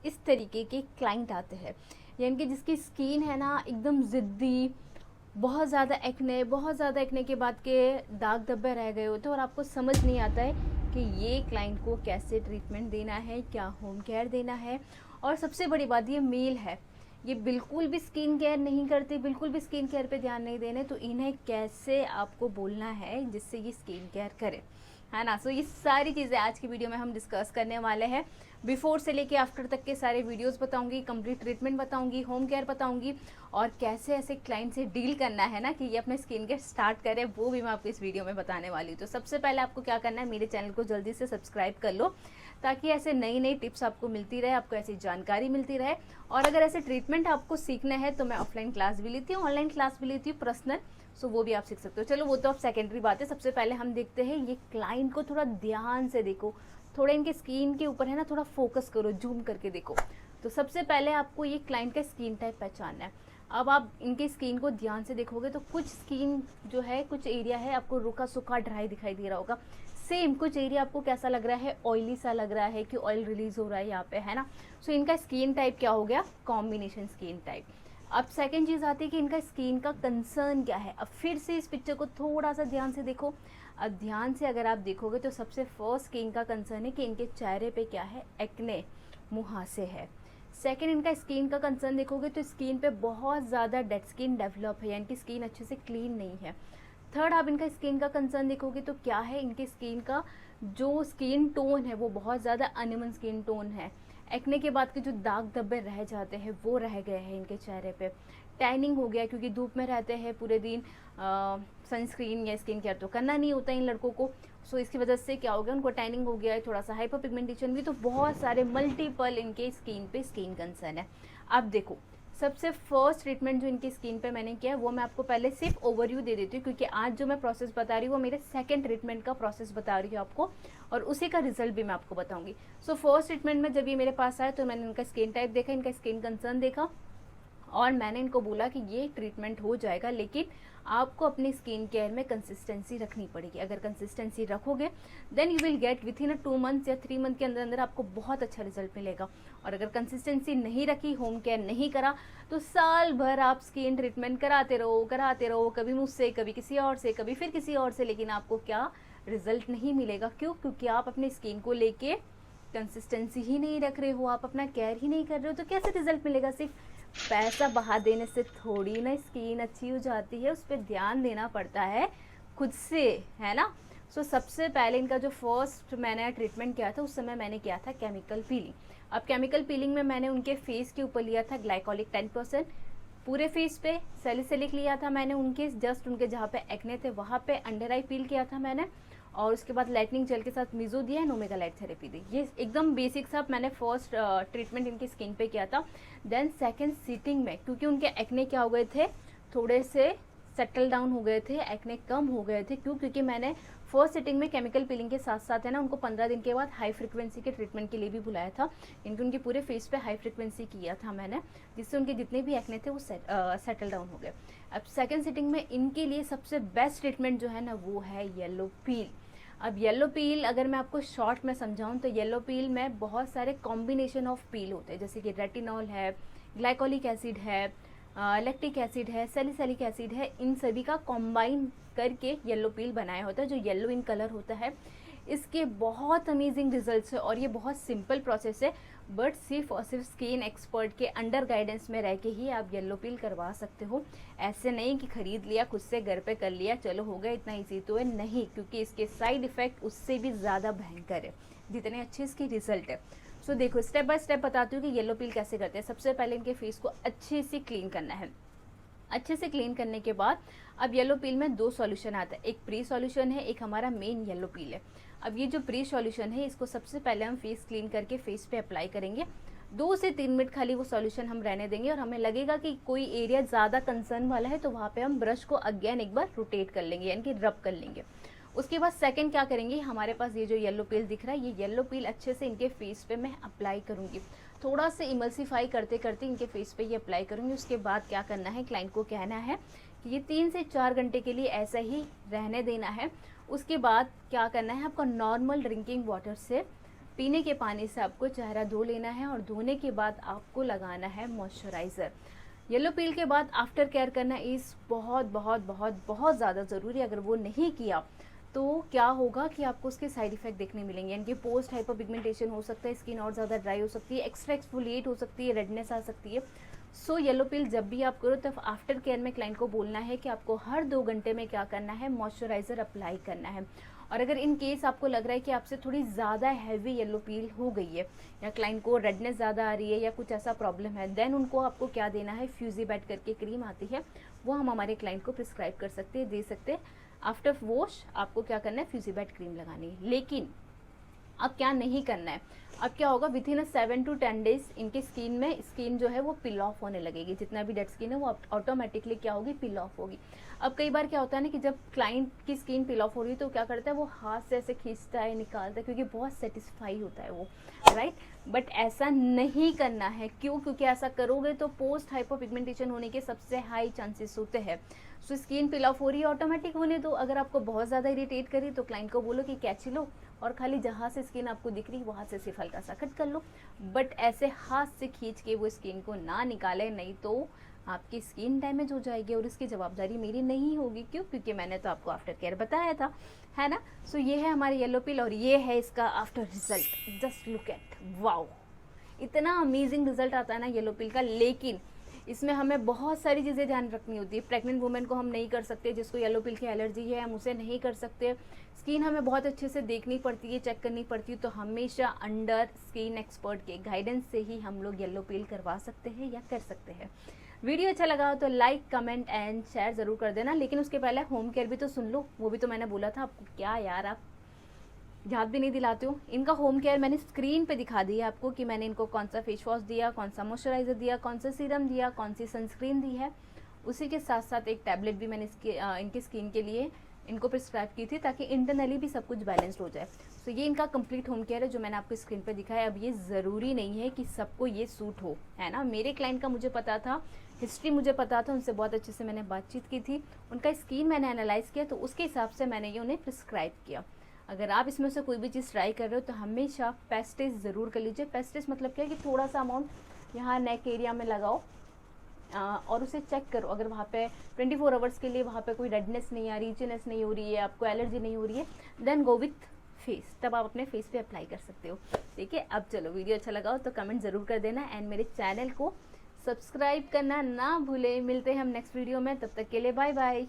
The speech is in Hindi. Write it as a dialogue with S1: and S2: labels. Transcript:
S1: इस तरीके के क्लाइंट आते हैं, यानी कि जिसकी स्किन है ना एकदम ज़िद्दी, बहुत ज़्यादा एक्ने के बाद के दाग धब्बे रह गए होते हैं और आपको समझ नहीं आता है कि ये क्लाइंट को कैसे ट्रीटमेंट देना है, क्या होम केयर देना है। और सबसे बड़ी बात, ये मेल है, ये बिल्कुल भी स्किन केयर नहीं करते, बिल्कुल भी स्किन केयर पे ध्यान नहीं देने, तो इन्हें कैसे आपको बोलना है जिससे ये स्किन केयर करे, है ना। सो ये सारी चीज़ें आज की वीडियो में हम डिस्कस करने वाले हैं। बिफोर से लेके आफ्टर तक के सारे वीडियोस बताऊंगी, कंप्लीट ट्रीटमेंट बताऊंगी, होम केयर बताऊंगी, और कैसे ऐसे क्लाइंट से डील करना है ना कि ये अपने स्किन केयर स्टार्ट करे, वो भी मैं आपको इस वीडियो में बताने वाली हूँ। तो सबसे पहले आपको क्या करना है, मेरे चैनल को जल्दी से सब्सक्राइब कर लो, ताकि ऐसे नई नई टिप्स आपको मिलती रहे, आपको ऐसी जानकारी मिलती रहे। और अगर ऐसे ट्रीटमेंट आपको सीखना है तो मैं ऑफलाइन क्लास भी लेती हूँ, ऑनलाइन क्लास भी लेती हूँ पर्सनल, सो वो भी आप सीख सकते हो। चलो वो तो अब सेकेंडरी बात है। सबसे पहले हम देखते हैं, ये क्लाइंट को थोड़ा ध्यान से देखो, थोड़ा इनके स्किन के ऊपर है ना, थोड़ा फोकस करो, जूम करके देखो। तो सबसे पहले आपको ये क्लाइंट का स्किन टाइप पहचानना है। अब आप इनके स्किन को ध्यान से देखोगे तो कुछ स्किन जो है, कुछ एरिया है आपको रूखा सूखा ड्राई दिखाई दे रहा होगा। सेम कुछ एरिया आपको कैसा लग रहा है, ऑयली सा लग रहा है कि ऑयल रिलीज हो रहा है यहाँ पे, है ना। सो इनका स्किन टाइप क्या हो गया, कॉम्बिनेशन स्किन टाइप। अब सेकंड चीज़ आती है कि इनका स्किन का कंसर्न क्या है। अब फिर से इस पिक्चर को थोड़ा सा ध्यान से देखो। अब ध्यान से अगर आप देखोगे तो सबसे फर्स्ट स्किन का कंसर्न है कि इनके चेहरे पे क्या है, एक्ने, मुहासे है। सेकंड, इनका स्किन का कंसर्न देखोगे तो स्किन पे बहुत ज़्यादा डेड स्किन डेवलप है, यानी कि स्किन अच्छे से क्लीन नहीं है। थर्ड, आप इनका स्किन का कंसर्न देखोगे तो क्या है, इनके स्किन का जो स्किन टोन है वो बहुत ज़्यादा अनइवन स्किन टोन है। एक्ने के बाद के जो दाग धब्बे रह जाते हैं वो रह गए हैं इनके चेहरे पे। टैनिंग हो गया, क्योंकि धूप में रहते हैं पूरे दिन, सनस्क्रीन या स्किन केयर तो करना नहीं होता इन लड़कों को। सो इसकी वजह से क्या हो गया, उनको टैनिंग हो गया है, थोड़ा सा हाइपर पिगमेंटेशन भी, तो बहुत सारे मल्टीपल इनके स्किन पे स्किन कंसर्न है। अब देखो, सबसे फर्स्ट ट्रीटमेंट जो इनकी स्किन पे मैंने किया है वो मैं आपको पहले सिर्फ ओवरव्यू दे देती हूँ, क्योंकि आज जो मैं प्रोसेस बता रही हूँ वो मेरे सेकंड ट्रीटमेंट का प्रोसेस बता रही हूँ आपको, और उसी का रिजल्ट भी मैं आपको बताऊंगी। सो फर्स्ट ट्रीटमेंट में जब ये मेरे पास आया तो मैंने इनका स्किन टाइप देखा, इनका स्किन कंसर्न देखा, और मैंने इनको बोला कि ये ट्रीटमेंट हो जाएगा, लेकिन आपको अपनी स्किन केयर में कंसिस्टेंसी रखनी पड़ेगी। अगर कंसिस्टेंसी रखोगे then you will get within 2 months या 3 मंथ के अंदर अंदर आपको बहुत अच्छा रिजल्ट मिलेगा। और अगर कंसिस्टेंसी नहीं रखी, होम केयर नहीं करा, तो साल भर आप स्किन ट्रीटमेंट कराते रहो, कभी मुझसे, कभी किसी और से, कभी फिर किसी और से, लेकिन आपको क्या रिजल्ट नहीं मिलेगा। क्यों? क्योंकि आप अपनी स्किन को लेके कंसिस्टेंसी ही नहीं रख रहे हो, आप अपना केयर ही नहीं कर रहे हो, तो कैसे रिजल्ट मिलेगा। सिर्फ पैसा बहा देने से थोड़ी ना स्किन अच्छी हो जाती है, उस पर ध्यान देना पड़ता है खुद से, है ना। सो सबसे पहले इनका जो फर्स्ट मैंने ट्रीटमेंट किया था उस समय मैंने किया था केमिकल पीलिंग। अब केमिकल पीलिंग में मैंने उनके फेस के ऊपर लिया था ग्लाइकोलिक 10%, पूरे फेस पे सैलिसिलिक लिया था मैंने, उनके जस्ट उनके जहाँ पे एक्ने थे वहाँ पे अंडर आई पील किया था मैंने, और उसके बाद लाइटनिंग जेल के साथ मिजो दिया एंड ओमेगा लाइट थेरेपी दी। ये एकदम बेसिक सा मैंने फर्स्ट ट्रीटमेंट इनकी स्किन पे किया था। देन सेकंड सीटिंग में, क्योंकि उनके एक्ने क्या हो गए थे, थोड़े से सेटल डाउन हो गए थे, एक्ने कम हो गए थे। क्यों? क्योंकि मैंने फर्स्ट सिटिंग में केमिकल पीलिंग के साथ साथ है ना उनको 15 दिन के बाद हाई फ्रिक्वेंसी के ट्रीटमेंट के लिए भी बुलाया था, इनके उनके पूरे फेस पे हाई फ्रिक्वेंसी किया था मैंने, जिससे उनके जितने भी एक्ने थे वो सेटल डाउन हो गए। अब सेकेंड सिटिंग में इनके लिए सबसे बेस्ट ट्रीटमेंट जो है ना वो है येलो पील। अब येलो पील अगर मैं आपको शॉर्ट में समझाऊं तो येलो पील में बहुत सारे कॉम्बिनेशन ऑफ पील होते हैं, जैसे कि रेटिनॉल है, ग्लाइकोलिक एसिड है, लैक्टिक एसिड है, सैलिसिलिक एसिड है, इन सभी का कॉम्बाइन करके येलो पील बनाया होता है, जो येलो इन कलर होता है। इसके बहुत अमेजिंग रिजल्ट्स है, और ये बहुत सिंपल प्रोसेस है, बट सिर्फ और सिर्फ स्किन एक्सपर्ट के अंडर गाइडेंस में रह के ही आप येलो पील करवा सकते हो। ऐसे नहीं कि खरीद लिया, खुद से घर पे कर लिया, चलो हो गया, इतना ईजी तो है नहीं, क्योंकि इसके साइड इफेक्ट उससे भी ज़्यादा भयंकर है जितने अच्छे इसकी रिजल्ट है। सो देखो, स्टेप बाय स्टेप बताती हूँ कि येलो पील कैसे करते हैं। सबसे पहले इनके फेस को अच्छे से क्लीन करना है। अच्छे से क्लीन करने के बाद अब येलो पील में 2 सॉल्यूशन आता है, एक प्री सॉल्यूशन है, एक हमारा मेन येलो पील है। अब ये जो प्री सॉल्यूशन है इसको सबसे पहले हम फेस क्लीन करके फेस पे अप्लाई करेंगे। 2 से 3 मिनट खाली वो सॉल्यूशन हम रहने देंगे, और हमें लगेगा कि कोई एरिया ज़्यादा कंसर्न वाला है तो वहाँ पे हम ब्रश को अगेन एक बार रोटेट कर लेंगे, यानी कि रब कर लेंगे। उसके बाद सेकंड क्या करेंगे, हमारे पास ये जो येलो पील दिख रहा है, ये येलो पील अच्छे से इनके फेस पे मैं अप्लाई करूँगी, थोड़ा सा इमल्सिफाई करते करते इनके फेस पे ये अप्लाई करूँगी। उसके बाद क्या करना है, क्लाइंट को कहना है कि ये 3 से 4 घंटे के लिए ऐसा ही रहने देना है। उसके बाद क्या करना है, आपको नॉर्मल ड्रिंकिंग वाटर से पीने के पानी से आपको चेहरा धो लेना है और धोने के बाद आपको लगाना है मॉइस्चराइज़र। येलो पील के बाद आफ्टर केयर करना इज़ बहुत बहुत बहुत बहुत ज़्यादा ज़रूरी। अगर वो नहीं किया तो क्या होगा कि आपको उसके साइड इफेक्ट देखने मिलेंगे, यानी कि पोस्ट हाइपरपिगमेंटेशन हो सकता है, स्किन और ज़्यादा ड्राई हो सकती है, एक्स्ट्रा एक्सफोलिएट हो सकती है, रेडनेस आ सकती है। सो येलो पिल जब भी आप करो तो आफ्टर केयर में क्लाइंट को बोलना है कि आपको हर 2 घंटे में क्या करना है, मॉइस्चराइज़र अप्लाई करना है। और अगर इन केस आपको लग रहा है कि आपसे थोड़ी ज़्यादा हैवी येलो पील हो गई है या क्लाइंट को रेडनेस ज़्यादा आ रही है या कुछ ऐसा प्रॉब्लम है, देन उनको आपको क्या देना है, फ्यूजीबैट करके क्रीम आती है, वो हम हमारे क्लाइंट को प्रिस्क्राइब कर सकते हैं, दे सकते हैं। आफ्टर वॉश आपको क्या करना है, फ्यूजीबैट क्रीम लगानी है। लेकिन अब क्या नहीं करना है, अब क्या होगा, विद इन 7 to 10 डेज इनके स्किन जो है वो पिल ऑफ होने लगेगी। जितना भी डेड स्किन है वो ऑटोमेटिकली क्या होगी, पिल ऑफ होगी। अब कई बार क्या होता है ना कि जब क्लाइंट की स्किन पिल ऑफ हो रही है तो क्या करता है, वो हाथ से ऐसे खींचता है, निकालता है, क्योंकि बहुत सेटिस्फाई होता है वो, राइट। बट ऐसा नहीं करना है। क्यों? क्योंकि ऐसा करोगे तो पोस्ट हाइपोपिगमेंटेशन होने के सबसे हाई चांसेस होते हैं। सो स्किन पिल ऑफ हो रही है, ऑटोमेटिक होने दो। अगर आपको बहुत ज़्यादा इरिटेट करी तो क्लाइंट को बोलो कि कैंची लो और खाली जहाँ से स्किन आपको दिख रही वहाँ से सिर्फ हल्का सा कट कर लो। बट ऐसे हाथ से खींच के वो स्किन को ना निकाले, नहीं तो आपकी स्किन डैमेज हो जाएगी और इसकी जवाबदारी मेरी नहीं होगी। क्यों? क्योंकि मैंने तो आपको आफ्टर केयर बताया था, है ना। सो ये है हमारी येलो पिल और ये है इसका after result. Just look at, wow, इतना अमेजिंग रिजल्ट आता है ना येलो पिल का। लेकिन इसमें हमें बहुत सारी चीज़ें ध्यान रखनी होती है। प्रेग्नेंट वुमेन को हम नहीं कर सकते, जिसको येलो पिल की एलर्जी है हम उसे नहीं कर सकते। स्किन हमें बहुत अच्छे से देखनी पड़ती है, चेक करनी पड़ती है, तो हमेशा अंडर स्किन एक्सपर्ट के गाइडेंस से ही हम लोग येलो पिल करवा सकते हैं या कर सकते हैं। वीडियो अच्छा लगा हो तो लाइक, कमेंट एंड शेयर ज़रूर कर देना। लेकिन उसके पहले होम केयर भी तो सुन लो, वो भी तो मैंने बोला था आपको। क्या यार, आप याद भी नहीं दिलाते हो। इनका होम केयर मैंने स्क्रीन पे दिखा दिया आपको कि मैंने इनको कौन सा फेस वॉश दिया, कौन सा मॉइस्चराइज़र दिया, कौन सा सीरम दिया, कौन सी सनस्क्रीन दी है। उसी के साथ साथ एक टैबलेट भी मैंने इनकी स्किन के लिए इनको प्रिस्क्राइब की थी, ताकि इंटरनली भी सब कुछ बैलेंस्ड हो जाए। तो ये इनका कंप्लीट होम केयर है जो मैंने आपको स्क्रीन पे दिखाया। अब ये ज़रूरी नहीं है कि सबको ये सूट हो, है ना। मेरे क्लाइंट का मुझे पता था, हिस्ट्री मुझे पता था, उनसे बहुत अच्छे से मैंने बातचीत की थी, उनका स्किन मैंने एनालाइज किया, तो उसके हिसाब से मैंने ये उन्हें प्रिस्क्राइब किया। अगर आप इसमें से कोई भी चीज़ ट्राई कर रहे हो तो हमेशा पैच टेस्ट ज़रूर कर लीजिए। पैच टेस्ट मतलब क्या है कि थोड़ा सा अमाउंट यहाँ नेक एरिया में लगाओ और उसे चेक करो। अगर वहाँ पे 24 आवर्स के लिए वहाँ पे कोई रेडनेस नहीं आ रही, इचनेस नहीं हो रही है, आपको एलर्जी नहीं हो रही है, देन गो विथ फेस, तब आप अपने फेस पे अप्लाई कर सकते हो। ठीक है, अब चलो, वीडियो अच्छा लगा हो तो कमेंट ज़रूर कर देना एंड मेरे चैनल को सब्सक्राइब करना ना भूले। मिलते हैं हम नेक्स्ट वीडियो में, तब तक के लिए बाय बाय।